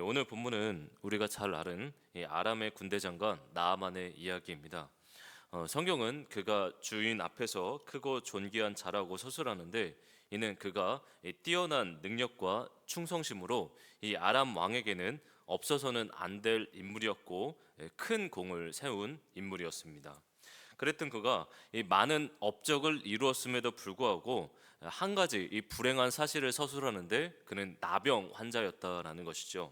오늘 본문은 우리가 잘 아는 이 아람의 군대 장관 나아만의 이야기입니다. 성경은 그가 주인 앞에서 크고 존귀한 자라고 서술하는데, 이는 그가 이 뛰어난 능력과 충성심으로 이 아람 왕에게는 없어서는 안 될 인물이었고, 큰 공을 세운 인물이었습니다. 그랬던 그가 이 많은 업적을 이루었음에도 불구하고 한 가지 이 불행한 사실을 서술하는데, 그는 나병 환자였다라는 것이죠.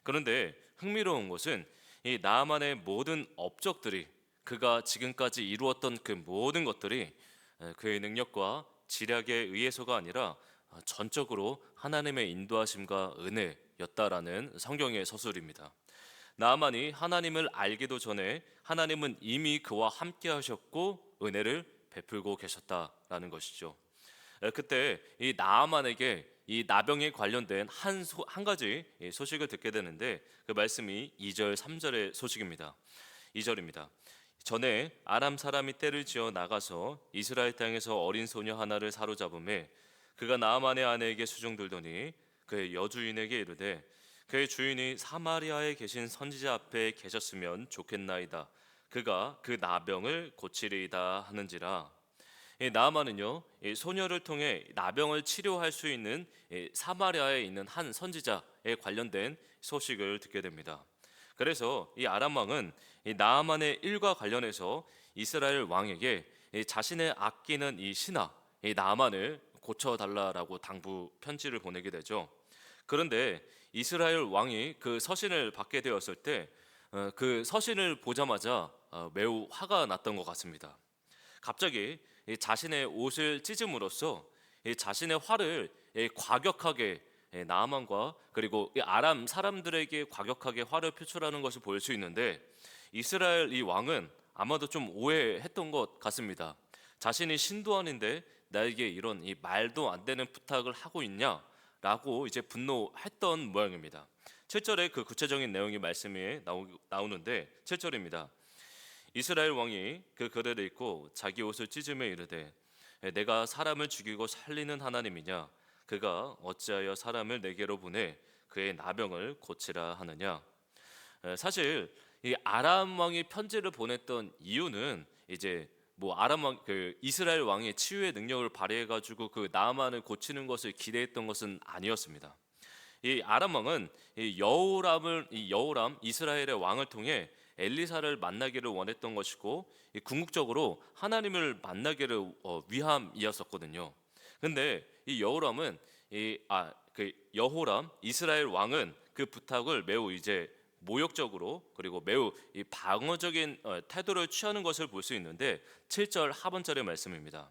그런데 흥미로운 것은 이 나아만의 모든 업적들이, 그가 지금까지 이루었던 그 모든 것들이 그의 능력과 지략에 의해서가 아니라 전적으로 하나님의 인도하심과 은혜였다라는 성경의 서술입니다. 나아만이 하나님을 알기도 전에 하나님은 이미 그와 함께 하셨고 은혜를 베풀고 계셨다라는 것이죠. 그때 이 나아만에게 이 나병에 관련된 한 가지 소식을 듣게 되는데, 그 말씀이 2절 3절의 소식입니다. 2절입니다. 전에 아람 사람이 떼를 지어 나가서 이스라엘 땅에서 어린 소녀 하나를 사로잡음에 그가 나아만의 아내에게 수종들더니 그의 여주인에게 이르되 그의 주인이 사마리아에 계신 선지자 앞에 계셨으면 좋겠나이다. 그가 그 나병을 고치리이다 하는지라. 이 나아만은요, 이 소녀를 통해 나병을 치료할 수 있는 이 사마리아에 있는 한 선지자에 관련된 소식을 듣게 됩니다. 그래서 이 아람 왕은 이 나아만의 일과 관련해서 이스라엘 왕에게 이 자신의 아끼는 이 신하 이 나아만을 고쳐달라라고 당부 편지를 보내게 되죠. 그런데 이스라엘 왕이 그 서신을 받게 되었을 때 그 서신을 보자마자 매우 화가 났던 것 같습니다. 갑자기 이 자신의 옷을 찢음으로써 이 자신의 화를 과격하게 나아만과 그리고 이 아람 사람들에게 과격하게 화를 표출하는 것을 볼 수 있는데, 이스라엘 이 왕은 아마도 좀 오해했던 것 같습니다. 자신이 신도안인데 나에게 이런 이 말도 안 되는 부탁을 하고 있냐라고 이제 분노했던 모양입니다. 7절에 그 구체적인 내용이 말씀에 나오는데, 7절입니다. 이스라엘 왕이 그 글을 읽고 자기 옷을 찢으며 이르되 내가 사람을 죽이고 살리는 하나님이냐? 그가 어찌하여 사람을 내게로 보내 그의 나병을 고치라 하느냐? 사실 이 아람 왕이 편지를 보냈던 이유는 이제 뭐 아람 왕 그 이스라엘 왕의 치유의 능력을 발휘해 가지고 그 나아만을 고치는 것을 기대했던 것은 아니었습니다. 이 아람 왕은 이 여호람 이스라엘의 왕을 통해 엘리사를 만나기를 원했던 것이고, 이 궁극적으로 하나님을 만나기를 위함이었었거든요. 근데 이 여호람은 그 여호람 이스라엘 왕은 그 부탁을 매우 이제 모욕적으로 그리고 매우 이 방어적인 태도를 취하는 것을 볼 수 있는데, 7절 하반절의 말씀입니다.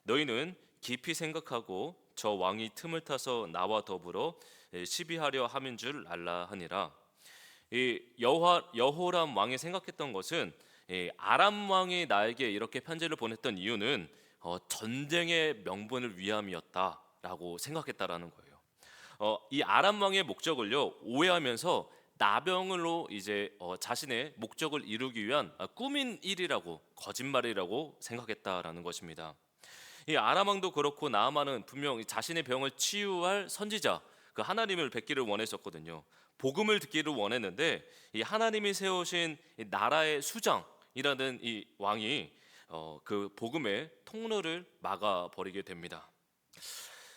너희는 깊이 생각하고 저 왕이 틈을 타서 나와 더불어 시비하려 함인 줄 알라 하니라. 이 여호람 왕이 생각했던 것은 이 아람 왕이 나에게 이렇게 편지를 보냈던 이유는 전쟁의 명분을 위함이었다라고 생각했다라는 거예요. 이 아람 왕의 목적을요 오해하면서 나병으로 이제 자신의 목적을 이루기 위한 꾸민 일이라고, 거짓말이라고 생각했다라는 것입니다. 이 아람 왕도 그렇고 나아만은 분명 자신의 병을 치유할 선지자, 그 하나님을 뵙기를 원했었거든요. 복음을 듣기를 원했는데 이 하나님이 세우신 이 나라의 수장이라는 이 왕이 그 복음의 통로를 막아 버리게 됩니다.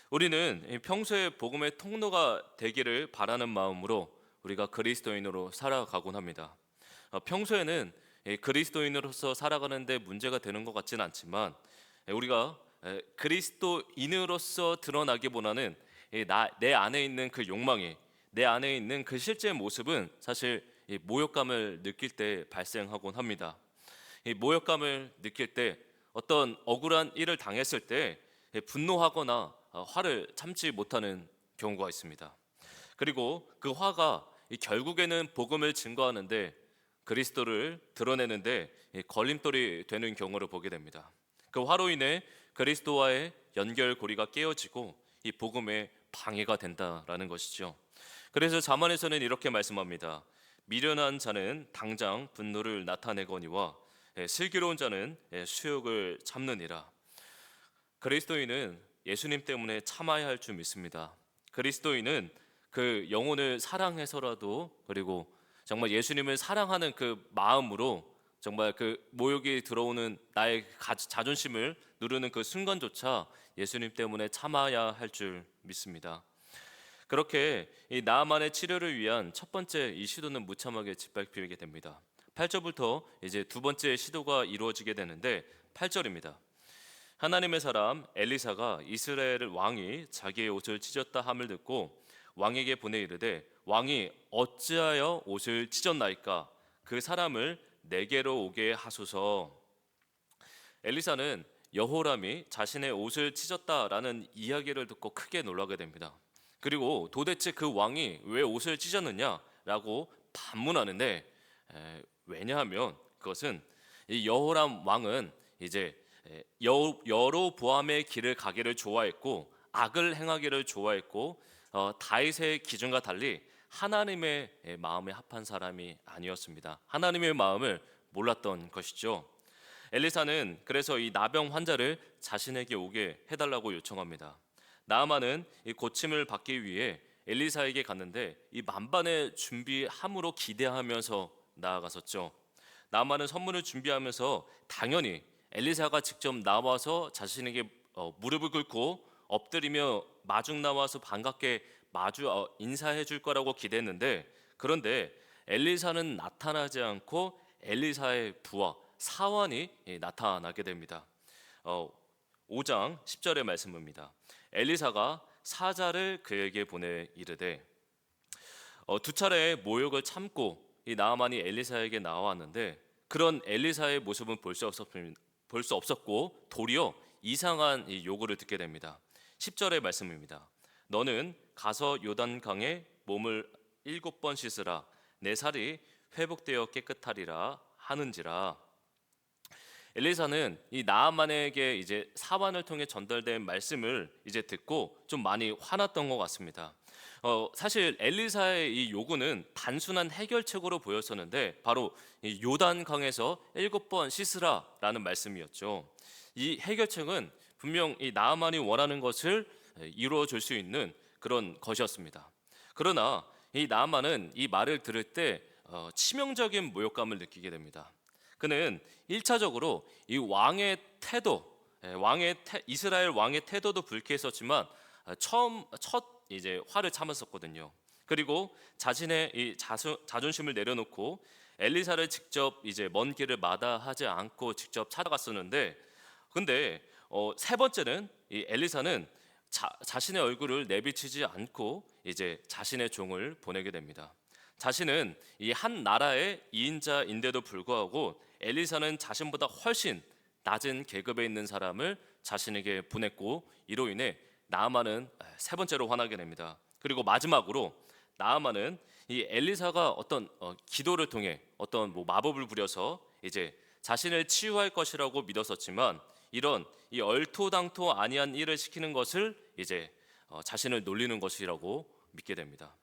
우리는 평소에 복음의 통로가 되기를 바라는 마음으로 우리가 그리스도인으로 살아가곤 합니다. 평소에는 그리스도인으로서 살아가는데 문제가 되는 것 같지는 않지만, 우리가 그리스도인으로서 드러나기보다는 내 안에 있는 그 욕망이, 내 안에 있는 그 실제 모습은 사실 이 모욕감을 느낄 때 발생하곤 합니다. 이 모욕감을 느낄 때, 어떤 억울한 일을 당했을 때 분노하거나 화를 참지 못하는 경우가 있습니다. 그리고 그 화가 결국에는 복음을 증거하는데, 그리스도를 드러내는데 걸림돌이 되는 경우를 보게 됩니다. 그 화로 인해 그리스도와의 연결고리가 깨어지고 이 복음에 방해가 된다라는 것이죠. 그래서 잠언에서는 이렇게 말씀합니다. 미련한 자는 당장 분노를 나타내거니와 슬기로운 자는 수욕을 참느니라. 그리스도인은 예수님 때문에 참아야 할 줄 믿습니다. 그리스도인은 그 영혼을 사랑해서라도, 그리고 정말 예수님을 사랑하는 그 마음으로 정말 그 모욕이 들어오는 나의 자존심을 누르는 그 순간조차 예수님 때문에 참아야 할 줄 믿습니다. 그렇게 이 나아만의 치료를 위한 첫 번째 이 시도는 무참하게 짓밟히게 됩니다. 8절부터 이제 두 번째 시도가 이루어지게 되는데 8절입니다. 하나님의 사람 엘리사가 이스라엘 왕이 자기의 옷을 찢었다 함을 듣고 왕에게 보내 이르되 왕이 어찌하여 옷을 찢었나이까 그 사람을 내게로 오게 하소서. 엘리사는 여호람이 자신의 옷을 찢었다라는 이야기를 듣고 크게 놀라게 됩니다. 그리고 도대체 그 왕이 왜 옷을 찢었느냐라고 반문하는데, 왜냐하면 그것은 이 여호람 왕은 이제 여로보암의 길을 가기를 좋아했고 악을 행하기를 좋아했고 다윗의 기준과 달리 하나님의 마음에 합한 사람이 아니었습니다. 하나님의 마음을 몰랐던 것이죠. 엘리사는 그래서 이 나병 환자를 자신에게 오게 해달라고 요청합니다. 나아만은 이 고침을 받기 위해 엘리사에게 갔는데 이 만반의 준비함으로 기대하면서 나아갔었죠. 나아만은 선물을 준비하면서 당연히 엘리사가 직접 나와서 자신에게 무릎을 꿇고 엎드리며 마중 나와서 반갑게 마주 인사해 줄 거라고 기대했는데, 그런데 엘리사는 나타나지 않고 엘리사의 부하 사환이 나타나게 됩니다. 5장 10절의 말씀입니다. 엘리사가 사자를 그에게 보내 이르되, 두 차례의 모욕을 참고 이 나아만이 엘리사에게 나왔는데 그런 엘리사의 모습은 볼 수 없었고 도리어 이상한 이 요구를 듣게 됩니다. 10절의 말씀입니다. 너는 가서 요단강에 몸을 7번 씻으라 내 살이 회복되어 깨끗하리라 하는지라. 엘리사는 이 나아만에게 이제 사환을 통해 전달된 말씀을 이제 듣고 좀 많이 화났던 것 같습니다. 사실 엘리사의 이 요구는 단순한 해결책으로 보였었는데 바로 이 요단강에서 7번 씻으라라는 말씀이었죠. 이 해결책은 분명 이 나아만이 원하는 것을 이루어 줄 수 있는 그런 것이었습니다. 그러나 이 나아만은 이 말을 들을 때 치명적인 모욕감을 느끼게 됩니다. 그는 1차적으로 이 왕의 태도, 이스라엘 왕의 태도도 불쾌했었지만 첫 이제 화를 참았었거든요. 그리고 자신의 이 자존심을 내려놓고 엘리사를 직접 이제 먼 길을 마다하지 않고 직접 찾아갔었는데, 근데 세 번째는 이 엘리사는 자신의 얼굴을 내비치지 않고 이제 자신의 종을 보내게 됩니다. 자신은 이 한 나라의 2인자인데도 불구하고 엘리사는 자신보다 훨씬 낮은 계급에 있는 사람을 자신에게 보냈고, 이로 인해 나아만은 세 번째로 화나게 됩니다. 그리고 마지막으로 나아만은 이 엘리사가 어떤 기도를 통해 어떤 마법을 부려서 이제 자신을 치유할 것이라고 믿었었지만 이런 이 얼토당토 아니한 일을 시키는 것을 이제 자신을 놀리는 것이라고 믿게 됩니다.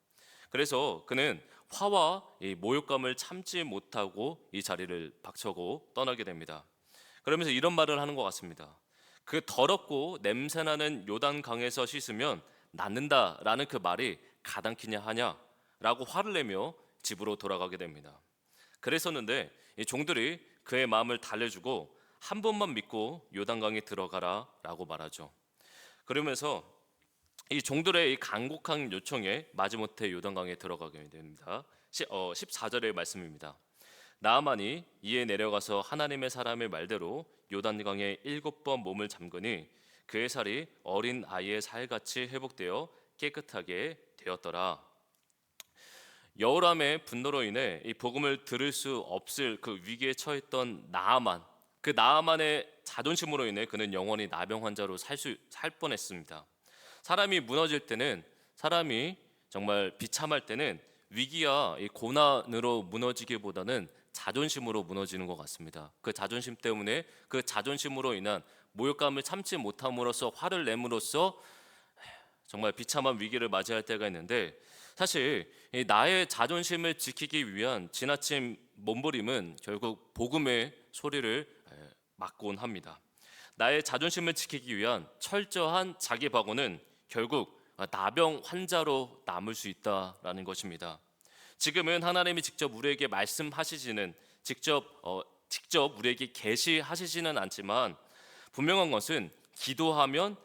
그래서 그는 화와 이 모욕감을 참지 못하고 이 자리를 박차고 떠나게 됩니다. 그러면서 이런 말을 하는 것 같습니다. 그 더럽고 냄새나는 요단강에서 씻으면 낫는다라는 그 말이 가당키냐 하냐라고 화를 내며 집으로 돌아가게 됩니다. 그랬었는데 이 종들이 그의 마음을 달래주고 한 번만 믿고 요단강에 들어가라라고 말하죠. 그러면서 이 종들의 이 간곡한 요청에 마지못해 요단강에 들어가게 됩니다. 14절의 말씀입니다. 나아만이 이에 내려가서 하나님의 사람의 말대로 요단강에 7번 몸을 잠그니 그의 살이 어린 아이의 살같이 회복되어 깨끗하게 되었더라. 여호람의 분노로 인해 이 복음을 들을 수 없을 그 위기에 처했던 나아만, 그 나아만의 자존심으로 인해 그는 영원히 나병 환자로 살 뻔했습니다. 사람이 무너질 때는, 사람이 정말 비참할 때는 위기와 이 고난으로 무너지기보다는 자존심으로 무너지는 것 같습니다. 그 자존심 때문에, 그 자존심으로 인한 모욕감을 참지 못함으로써 화를 내므로써 정말 비참한 위기를 맞이할 때가 있는데, 사실 나의 자존심을 지키기 위한 지나친 몸부림은 결국 복음의 소리를 막곤 합니다. 나의 자존심을 지키기 위한 철저한 자기 방어는 결국 나병 환자로 남을 수 있다라는 것입니다. 지금은 하나님이 직접 우리에게 말씀하시지는 직접 우리에게 계시하시지는 않지만 분명한 것은 기도하면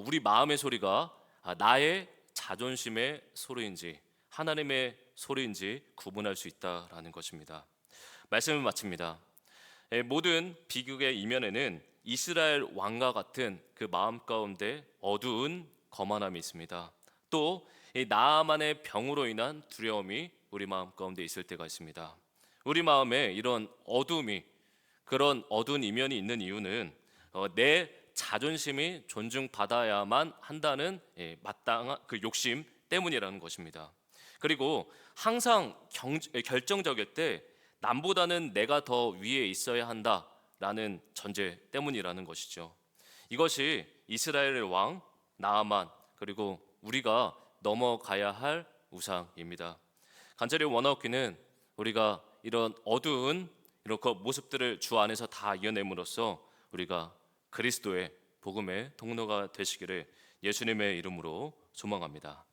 우리 마음의 소리가 나의 자존심의 소리인지 하나님의 소리인지 구분할 수 있다라는 것입니다. 말씀을 마칩니다. 모든 비극의 이면에는 이스라엘 왕과 같은 그 마음 가운데 어두운 거만함이 있습니다. 또 이 나아만의 병으로 인한 두려움이 우리 마음 가운데 있을 때가 있습니다. 우리 마음에 이런 어둠이 그런 어두운 이면이 있는 이유는 내 자존심이 존중받아야만 한다는 마땅한 그 욕심 때문이라는 것입니다. 그리고 항상 결정적일 때 남보다는 내가 더 위에 있어야 한다라는 전제 때문이라는 것이죠. 이것이 이스라엘의 왕 나아만 그리고 우리가 넘어가야 할 우상입니다. 간절히 원하옵기는 우리가 이런 어두운 이렇게 모습들을 주 안에서 다 이겨냄으로써 우리가 그리스도의 복음의 통로가 되시기를 예수님의 이름으로 소망합니다.